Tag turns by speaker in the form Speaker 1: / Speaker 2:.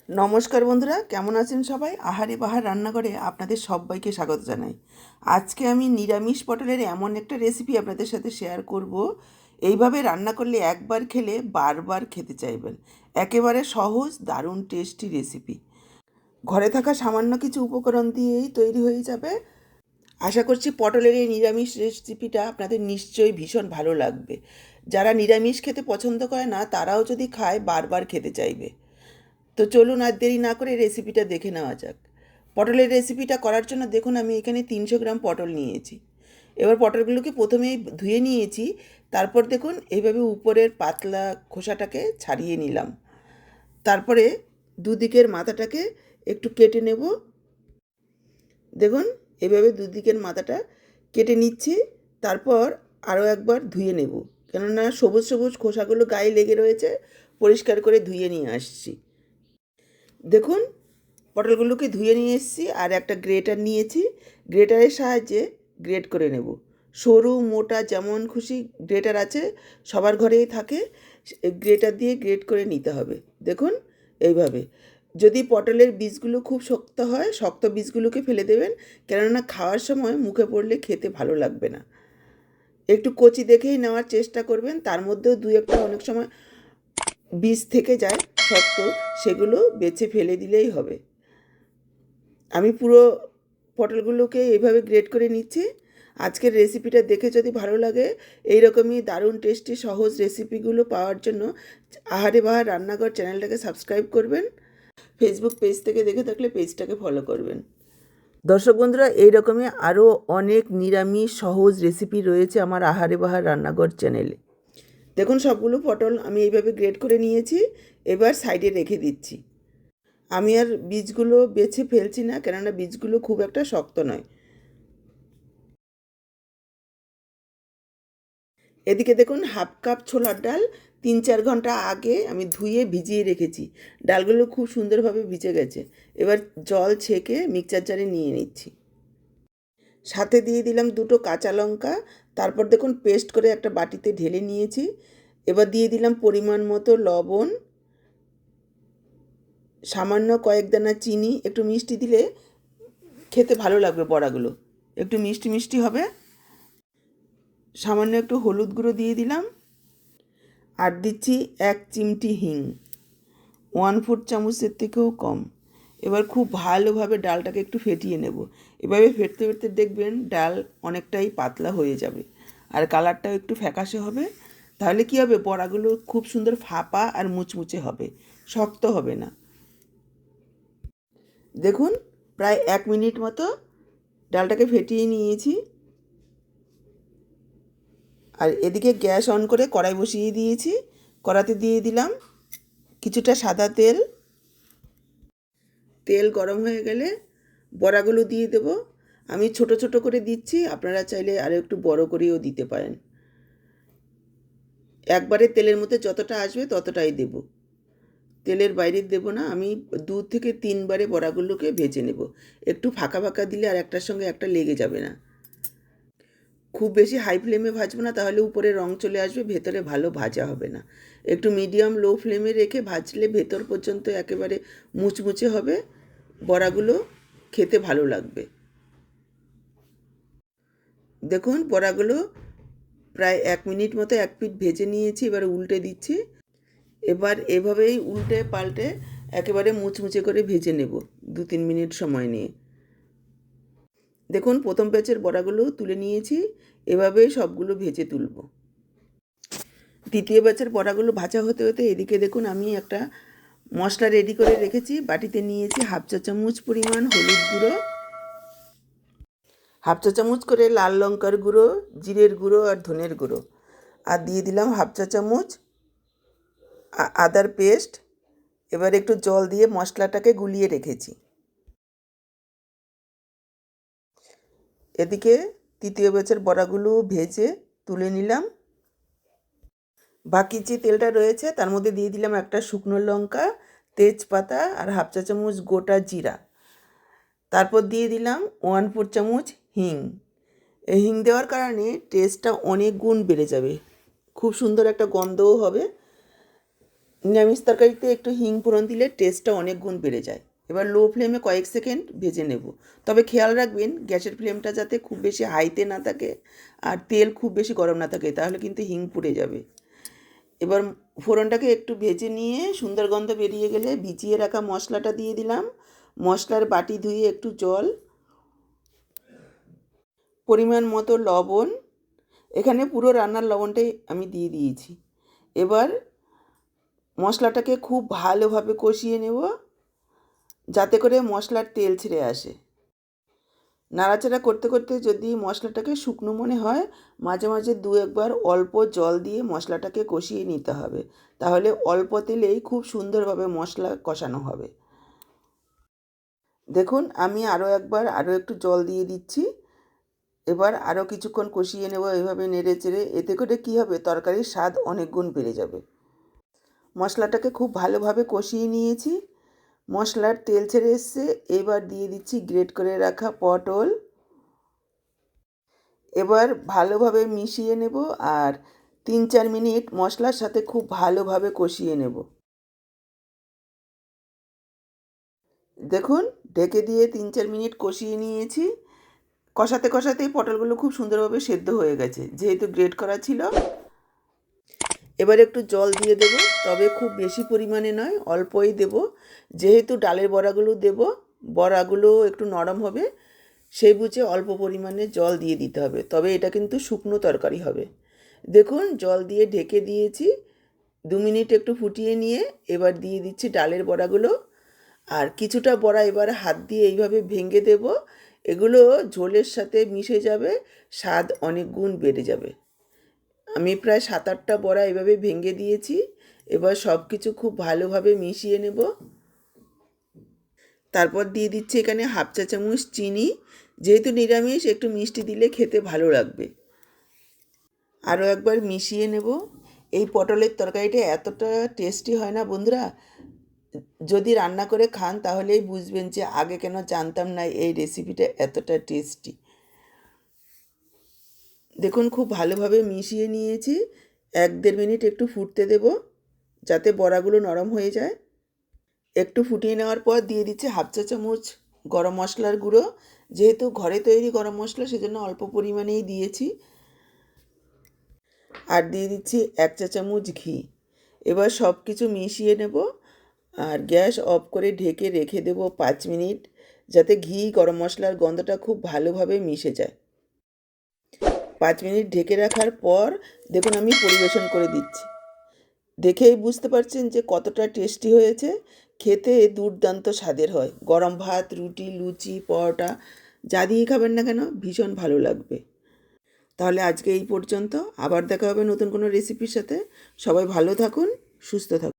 Speaker 1: নমস্কার বন্ধুরা, কেমন আছেন সবাই? আহারে বাহার রান্নাঘরে আপনাদের সবাইকে স্বাগত জানাই। আজকে আমি নিরামিষ পটলের এমন একটা রেসিপি আপনাদের সাথে শেয়ার করব। এইভাবে রান্না করলে একবার খেলে বারবার খেতে চাইবেন। একেবারে সহজ, দারুণ টেস্টি রেসিপি। ঘরে থাকা সামান্য কিছু উপকরণ দিয়েই তৈরি হয়ে যাবে। আশা করছি পটলের এই নিরামিষ রেসিপিটা আপনাদের নিশ্চয়ই ভীষণ ভালো লাগবে। যারা নিরামিষ খেতে পছন্দ করে না তারাও যদি খায় বারবার খেতে চাইবে। তো চলুন আর দেরি না করে রেসিপিটা দেখে নেওয়া যাক। পটলের রেসিপিটা করার জন্য দেখুন আমি এখানে 300 গ্রাম পটল নিয়েছি। এবার পটলগুলোকে প্রথমেই ধুয়ে নিয়েছি। তারপর দেখুন এইভাবে উপরের পাতলা খোসাটাকে ছাড়িয়ে নিলাম। তারপরে দুদিকের মাথাটাকে একটু কেটে নেব। দেখুন এভাবে দুদিকের মাথাটা কেটে নিচ্ছি। তারপর আরও একবার ধুয়ে নেব, কেননা সবুজ সবুজ খোসাগুলো গায়ে লেগে রয়েছে। পরিষ্কার করে ধুয়ে নিয়ে আসছি। দেখুন পটলগুলোকে ধুয়ে নিয়ে এসেছি আর একটা গ্রেটার নিয়েছি। গ্রেটারের সাহায্যে গ্রেট করে নেব। সরু মোটা যেমন খুশি গ্রেটার আছে, সবার ঘরেই থাকে। গ্রেটার দিয়ে গ্রেট করে নিতে হবে। দেখুন এইভাবে। যদি পটলের বীজগুলো খুব শক্ত হয়, শক্ত বীজগুলোকে ফেলে দেবেন, কেননা খাওয়ার সময় মুখে পড়লে খেতে ভালো লাগবে না। একটু কচি দেখেই নেওয়ার চেষ্টা করবেন। তার মধ্যেও দুই একটা অনেক সময় বীজ থেকে যায় শক্ত, সেগুলো বেছে ফেলে দিলেই হবে। আমি পুরো পটলগুলোকে এইভাবে গ্রেট করে নিচ্ছি। আজকের রেসিপিটা দেখে যদি ভালো লাগে, এই রকমই দারুণ টেস্টি সহজ রেসিপিগুলো পাওয়ার জন্য আহারে বাহার রান্নাঘর চ্যানেলটাকে সাবস্ক্রাইব করবেন। ফেসবুক পেজ থেকে দেখে থাকলে পেজটাকে ফলো করবেন। দর্শক বন্ধুরা, এই রকমই আরও অনেক নিরামিষ সহজ রেসিপি রয়েছে আমার আহারে বাহার রান্নাঘর চ্যানেলে। দেখুন সবগুলো পটল আমি এইভাবে গ্রেট করে নিয়েছি। এবার সাইডে রেখে দিচ্ছি। আমি আর বীজগুলো বেছে ফেলছি না, কেননা বীজগুলো খুব একটা শক্ত নয়। এদিকে দেখুন হাফ কাপ ছোলার ডাল 3-4 ঘন্টা আগে আমি ধুয়ে ভিজিয়ে রেখেছি। ডালগুলো খুব সুন্দরভাবে ভিজে গেছে। এবার জল ছেঁকে মিক্সচার জারে নিয়ে নিচ্ছি। সাথে দিয়ে দিলাম 2টো কাঁচা লঙ্কা। তারপর দেখুন পেস্ট করে একটা বাটিতে ঢেলে নিয়েছি। এবার দিয়ে দিলাম পরিমাণ মতো লবণ, সামান্য কয়েক দানা চিনি। একটু মিষ্টি দিলে খেতে ভালো লাগবে বড়াগুলো, একটু মিষ্টি মিষ্টি হবে। সামান্য একটু হলুদ গুঁড়ো দিয়ে দিলাম। আর দিচ্ছি 1 চিমটি হিং, 1/4 চামচের থেকেও কম। এবার খুব ভালোভাবে ডালটাকে একটু ফেটিয়ে নেব। এভাবে ফেটতে ফেটতে দেখবেন ডাল অনেকটাই পাতলা হয়ে যাবে আর কালারটাও একটু ফ্যাকাশে হবে। তাহলে কী হবে, বড়াগুলো খুব সুন্দর ফাঁপা আর মুচমুচে হবে, শক্ত হবে না। দেখুন প্রায় 1 মিনিট মতো ডালটাকে ফেটিয়ে নিয়েছি। আর এদিকে গ্যাস অন করে কড়াই বসিয়ে দিয়েছি। কড়াতে দিয়ে দিলাম কিছুটা সাদা তেল। তেল গরম হয়ে গেলে বড়াগুলো দিয়ে দেব। আমি ছোট ছোট করে দিচ্ছি, আপনারা চাইলে আরও একটু বড় করেও দিতে পারেন। একবারে তেলের মধ্যে যতটা আসবে ততটাই দেব, তেলের বাইরে দেব না। আমি 2 থেকে 3 বারে বড়াগুলোকে ভেজে নেব। একটু ফাঁকা ফাঁকা দিলে আর একটার সঙ্গে একটা লেগে যাবে না। খুব বেশি হাই ফ্লেমে ভাজবো না, তাহলে উপরে রং চলে আসবে, ভেতরে ভালো ভাজা হবে না। একটু মিডিয়াম লো ফ্লেমে রেখে ভাজলে ভেতর পর্যন্ত একেবারে মুচমুচে হবে, বড়াগুলো খেতে ভালো লাগবে। দেখুন বড়াগুলো প্রায় 1 মিনিট মতো এক পিঠ ভেজে নিয়েছি। এবার উল্টে দিচ্ছি। এবার এভাবেই উল্টে পাল্টে একেবারে মুচমুচে করে ভেজে নেব 2-3 মিনিট সময় নিয়ে। দেখুন প্রথম ব্যাচের বড়াগুলো তুলে নিয়েছি। এভাবেই সবগুলো ভেজে তুলব। দ্বিতীয় ব্যাচের বড়াগুলো ভাজা হতে হতে এদিকে দেখুন আমি একটা মশলা রেডি করে রেখেছি। বাটিতে নিয়েছি 1/2 চা চামচ পরিমাণ হলুদ গুঁড়ো, 1/2 চা চামচ করে লাল লঙ্কার গুঁড়ো, জিরের গুঁড়ো আর ধনের গুঁড়ো, আর দিয়ে দিলাম 1/2 চা চামচ আদার পেস্ট। এবার একটু জল দিয়ে মশলাটাকে গুলিয়ে রেখেছি। এদিকে তৃতীয় ব্যাচের বড়াগুলো ভেজে তুলে নিলাম। বাকি যে তেলটা রয়েছে তার মধ্যে দিয়ে দিলাম একটা শুকনো লঙ্কা, তেজপাতা আর 1/2 চা চামচ গোটা জিরা। তারপর দিয়ে দিলাম 1/4 চামচ হিং। এই হিং দেওয়ার কারণে টেস্টটা অনেক গুণ বেড়ে যাবে, খুব সুন্দর একটা গন্ধও হবে। নিরামিষ তরকারিতে একটু হিং ফোড়ন দিলে টেস্টটা অনেক গুণ বেড়ে যায়। এবার লো ফ্লেমে কয়েক সেকেন্ড ভেজে নেব। তবে খেয়াল রাখবেন গ্যাসের ফ্লেমটা যাতে খুব বেশি হাইতে না থাকে আর তেল খুব বেশি গরম না থাকে, তাহলে কিন্তু হিং পুড়ে যাবে। এবার ফোড়নটাকে একটু ভেজে নিয়ে সুন্দর গন্ধ বেরিয়ে গেলে ভিজিয়ে রাখা মশলাটা দিয়ে দিলাম। মশলার বাটি ধুয়ে একটু জল, পরিমাণ মতো লবণ, এখানে পুরো রান্নার লবণটাই আমি দিয়ে দিয়েছি। এবার মশলাটাকে খুব ভালোভাবে কষিয়ে নেব যাতে করে মশলার তেল ছেড়ে আসে। নাড়াচাড়া করতে করতে যদি মশলাটাকে শুকনো মনে হয়, মাঝে মাঝে দু একবার অল্প জল দিয়ে মশলাটাকে কষিয়ে নিতে হবে, তাহলে অল্প তেলেই খুব সুন্দরভাবে মশলা কষানো হবে। দেখুন আমি আরও একটু জল দিয়ে দিচ্ছি। এবার আরও কিছুক্ষণ কষিয়ে নেব এভাবে নেড়ে চেড়ে। এতে করে কী হবে, তরকারির স্বাদ অনেক গুণ বেড়ে যাবে। মশলাটাকে খুব ভালোভাবে কষিয়ে নিয়েছি, মশলার তেল ছেড়ে এসছে। এবার দিয়ে দিচ্ছি গ্রেট করে রাখা পটল। এবার ভালোভাবে মিশিয়ে নেব আর 3-4 মিনিট মশলার সাথে খুব ভালোভাবে কষিয়ে নেব। দেখুন ঢেকে দিয়ে 3-4 মিনিট কষিয়ে নিয়েছি। কষাতে কষাতেই পটলগুলো খুব সুন্দরভাবে সেদ্ধ হয়ে গেছে, যেহেতু গ্রেট করা ছিল। এবার একটু জল দিয়ে দেব, তবে খুব বেশি পরিমাণে নয়, অল্পই দেব। যেহেতু ডালের বড়াগুলো দেব, বড়াগুলো একটু নরম হবে, সেই বুঝে অল্প পরিমাণে জল দিয়ে দিতে হবে। তবে এটা কিন্তু শুকনো তরকারি হবে। দেখুন জল দিয়ে ঢেকে দিয়েছি। 2 মিনিট একটু ফুটিয়ে নিয়ে এবার দিয়ে দিচ্ছি ডালের বড়াগুলো। আর কিছুটা বড়া এবার হাত দিয়ে এইভাবে ভেঙে দেব। এগুলো ঝোলের সাথে মিশে যাবে, স্বাদ অনেক গুণ বেড়ে যাবে। আমি প্রায় 7-8টা বড়া এভাবে ভেঙে দিয়েছি। এবার সব কিছু খুব ভালোভাবে মিশিয়ে নেব। তারপর দিয়ে দিচ্ছি এখানে 1/2 চা চামচ চিনি। যেহেতু নিরামিষ একটু মিষ্টি দিলে খেতে ভালো লাগবে। আরও একবার মিশিয়ে নেব। এই পটলের তরকারিটা এতটা টেস্টি হয় না বন্ধুরা, যদি রান্না করে খান তাহলেই বুঝবেন যে আগে কেন জানতাম না এই রেসিপিটা এতটা টেস্টি। দেখুন খুব ভালোভাবে মিশিয়ে নিয়েছি। 1-1.5 মিনিট একটু ফুটতে দেব যাতে বড়াগুলো নরম হয়ে যায়। একটু ফুটিয়ে নেওয়ার পর দিয়ে দিচ্ছি 1/2 চা চামচ গরম মশলার গুঁড়ো। যেহেতু ঘরে তৈরি গরম মশলা সেজন্য অল্প পরিমাণেই দিয়েছি। আর দিয়ে দিচ্ছি 1 চা চামচ ঘি। এবার সব কিছু মিশিয়ে নেব আর গ্যাস অফ করে ঢেকে রেখে দেব 5 মিনিট, যাতে ঘি গরম মশলার গন্ধটা খুব ভালোভাবে মিশে যায়। 5 মিনিট ঢেকে রাখার পর দেখুন আমি পরিবেশন করে দিচ্ছি। দেখেই বুঝতে পারছেন যে কতটা টেস্টি হয়েছে। খেতে দুর্দান্ত স্বাদের হয়। গরম ভাত, রুটি, লুচি, পরোটা যা দিয়ে খাবেন না কেন ভীষণ ভালো লাগবে। তাহলে আজকে এই পর্যন্ত। আবার দেখা হবে নতুন কোনো রেসিপির সাথে। সবাই ভালো থাকুন, সুস্থ থাকুন।